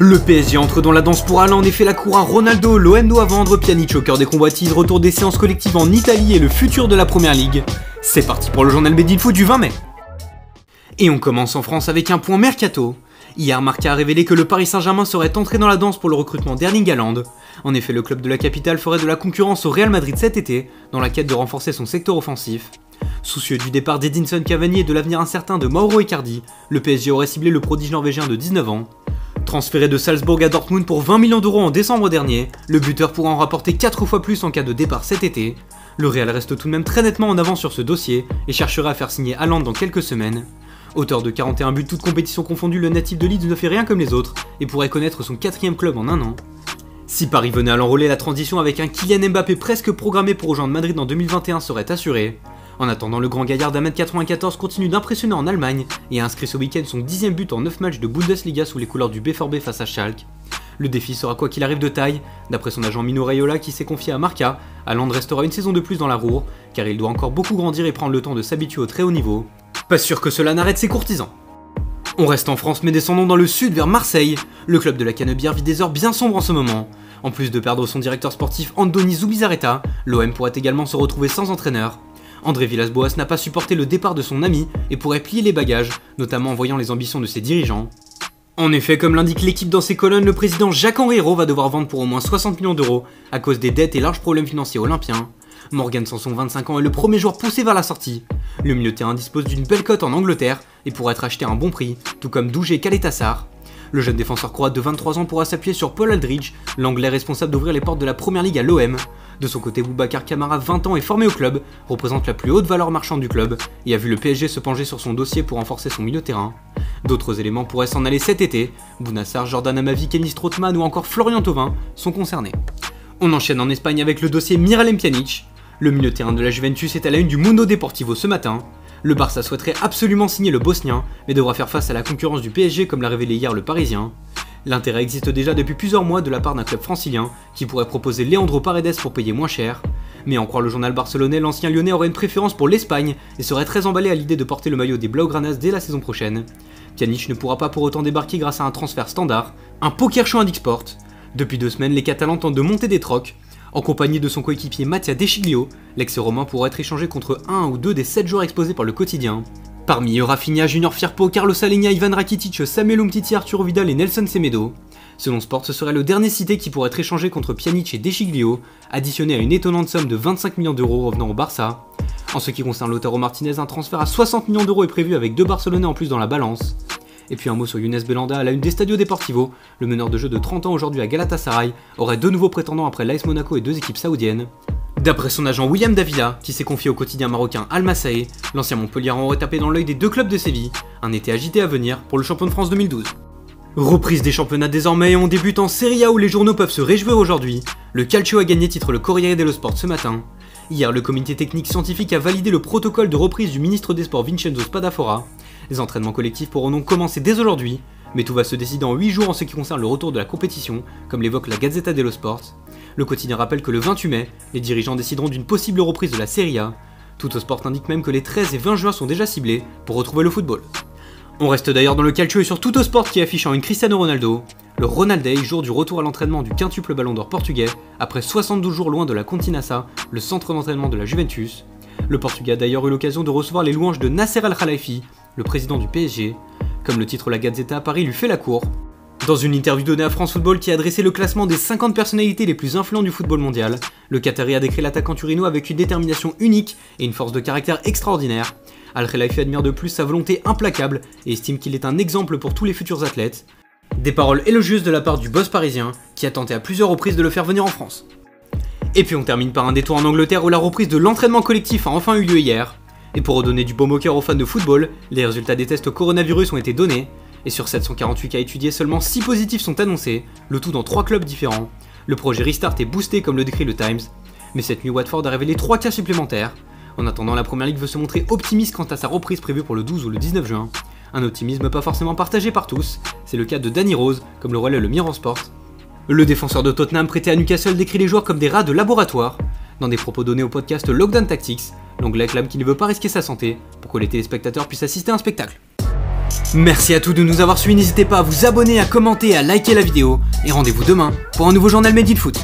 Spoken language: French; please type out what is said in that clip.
Le PSG entre dans la danse pour Haaland, en effet la cour à Ronaldo, l'OM doit vendre, Pjanic au cœur des convoitises, retour des séances collectives en Italie et le futur de la Première Ligue. C'est parti pour le journal Made in Foot du 20 mai. Et on commence en France avec un point mercato. Hier, Marca a révélé que le Paris Saint-Germain serait entré dans la danse pour le recrutement d'Erling Haaland. En effet, le club de la capitale ferait de la concurrence au Real Madrid cet été, dans la quête de renforcer son secteur offensif. Soucieux du départ d'Edinson Cavani et de l'avenir incertain de Mauro Icardi, le PSG aurait ciblé le prodige norvégien de 19 ans. Transféré de Salzbourg à Dortmund pour 20 millions d'euros en décembre dernier, le buteur pourra en rapporter 4 fois plus en cas de départ cet été. Le Real reste tout de même très nettement en avance sur ce dossier et cherchera à faire signer Haaland dans quelques semaines. Auteur de 41 buts toutes compétitions confondues, le natif de Leeds ne fait rien comme les autres et pourrait connaître son 4e club en un an. Si Paris venait à l'enrôler, la transition avec un Kylian Mbappé presque programmé pour rejoindre Madrid en 2021 serait assurée. En attendant, le grand gaillard d'1m94 continue d'impressionner en Allemagne et a inscrit ce week-end son 10e but en 9 matchs de Bundesliga sous les couleurs du BVB face à Schalke. Le défi sera quoi qu'il arrive de taille. D'après son agent Mino Raiola qui s'est confié à Marca, Haaland restera une saison de plus dans la roue car il doit encore beaucoup grandir et prendre le temps de s'habituer au très haut niveau. Pas sûr que cela n'arrête ses courtisans. On reste en France mais descendons dans le sud vers Marseille. Le club de la Canebière vit des heures bien sombres en ce moment. En plus de perdre son directeur sportif Andoni Zubizarreta, l'OM pourrait également se retrouver sans entraîneur. André Villas-Boas n'a pas supporté le départ de son ami et pourrait plier les bagages, notamment en voyant les ambitions de ses dirigeants. En effet, comme l'indique l'équipe dans ses colonnes, le président Jacques-Henri Hérault va devoir vendre pour au moins 60 millions d'euros à cause des dettes et larges problèmes financiers olympiens. Morgan Sanson, 25 ans, est le premier joueur poussé vers la sortie. Le milieu de terrain dispose d'une belle cote en Angleterre et pourrait être acheté à un bon prix, tout comme Dougé Caletassar. Le jeune défenseur croate de 23 ans pourra s'appuyer sur Paul Aldridge, l'anglais responsable d'ouvrir les portes de la Première Ligue à l'OM. De son côté, Boubacar Kamara, 20 ans et formé au club, représente la plus haute valeur marchande du club et a vu le PSG se pencher sur son dossier pour renforcer son milieu de terrain. D'autres éléments pourraient s'en aller cet été. Bounassar, Jordan Amavi, Kenny Strootman ou encore Florian Thauvin sont concernés. On enchaîne en Espagne avec le dossier Miralem Pjanic. Le milieu de terrain de la Juventus est à la une du Mundo Deportivo ce matin. Le Barça souhaiterait absolument signer le Bosnien, mais devra faire face à la concurrence du PSG comme l'a révélé hier le Parisien. L'intérêt existe déjà depuis plusieurs mois de la part d'un club francilien qui pourrait proposer Leandro Paredes pour payer moins cher. Mais en croire le journal barcelonais, l'ancien lyonnais aurait une préférence pour l'Espagne et serait très emballé à l'idée de porter le maillot des Blaugranas dès la saison prochaine. Pjanic ne pourra pas pour autant débarquer grâce à un transfert standard, un poker show Indixport. Depuis 2 semaines, les Catalans tentent de monter des trocs. En compagnie de son coéquipier Mattia Deschiglio, l'ex-romain pourrait être échangé contre 1 ou 2 des 7 joueurs exposés par le quotidien. Parmi eux, Rafinha, Junior Firpo, Carlos Alenia, Ivan Rakitic, Samuel Umtiti, Arturo Vidal et Nelson Semedo. Selon Sport, ce serait le dernier cité qui pourrait être échangé contre Pjanic et Deschiglio, additionné à une étonnante somme de 25 millions d'euros revenant au Barça. En ce qui concerne Lautaro Martinez, un transfert à 60 millions d'euros est prévu avec 2 Barcelonais en plus dans la balance. Et puis un mot sur Younes Belhanda à la une des Stadio Deportivo, le meneur de jeu de 30 ans aujourd'hui à Galatasaray aurait 2 nouveaux prétendants après l'AS Monaco et 2 équipes saoudiennes. D'après son agent William Davila, qui s'est confié au quotidien marocain Al Massaé, l'ancien Montpelliérain aurait tapé dans l'œil des 2 clubs de Séville, un été agité à venir pour le champion de France 2012. Reprise des championnats désormais et on débute en Serie A où les journaux peuvent se réjouir aujourd'hui. Le Calcio a gagné, titre le Corriere dello Sport ce matin. Hier, le comité technique scientifique a validé le protocole de reprise du ministre des Sports Vincenzo Spadafora. Les entraînements collectifs pourront donc commencer dès aujourd'hui, mais tout va se décider en 8 jours en ce qui concerne le retour de la compétition, comme l'évoque la Gazzetta dello Sport. Le quotidien rappelle que le 28 mai, les dirigeants décideront d'une possible reprise de la Serie A. Tuttosport indique même que les 13 et 20 juin sont déjà ciblés pour retrouver le football. On reste d'ailleurs dans le calcio et sur Tuttosport qui affiche en une Cristiano Ronaldo. Le Ronalday, jour du retour à l'entraînement du quintuple ballon d'or portugais, après 72 jours loin de la Continassa, le centre d'entraînement de la Juventus. Le Portugais a d'ailleurs eu l'occasion de recevoir les louanges de Nasser Al-Khelaifi, le président du PSG. Comme le titre La Gazzetta, Paris lui fait la cour. Dans une interview donnée à France Football qui a dressé le classement des 50 personnalités les plus influentes du football mondial, le Qatari a décrit l'attaquant turino avec une détermination unique et une force de caractère extraordinaire. Al-Khelaifi admire de plus sa volonté implacable et estime qu'il est un exemple pour tous les futurs athlètes. Des paroles élogieuses de la part du boss parisien qui a tenté à plusieurs reprises de le faire venir en France. Et puis on termine par un détour en Angleterre où la reprise de l'entraînement collectif a enfin eu lieu hier. Et pour redonner du baume au cœur aux fans de football, les résultats des tests coronavirus ont été donnés. Et sur 748 cas étudiés, seulement 6 positifs sont annoncés, le tout dans 3 clubs différents. Le projet Restart est boosté comme le décrit le Times. Mais cette nuit, Watford a révélé 3 cas supplémentaires. En attendant, la Première Ligue veut se montrer optimiste quant à sa reprise prévue pour le 12 ou le 19 juin. Un optimisme pas forcément partagé par tous, c'est le cas de Danny Rose, comme le relaie le Mirror Sport. Le défenseur de Tottenham prêté à Newcastle décrit les joueurs comme des rats de laboratoire. Dans des propos donnés au podcast Lockdown Tactics, l'anglais clame qu'il ne veut pas risquer sa santé pour que les téléspectateurs puissent assister à un spectacle. Merci à tous de nous avoir suivis, n'hésitez pas à vous abonner, à commenter, à liker la vidéo, et rendez-vous demain pour un nouveau journal Made in Foot.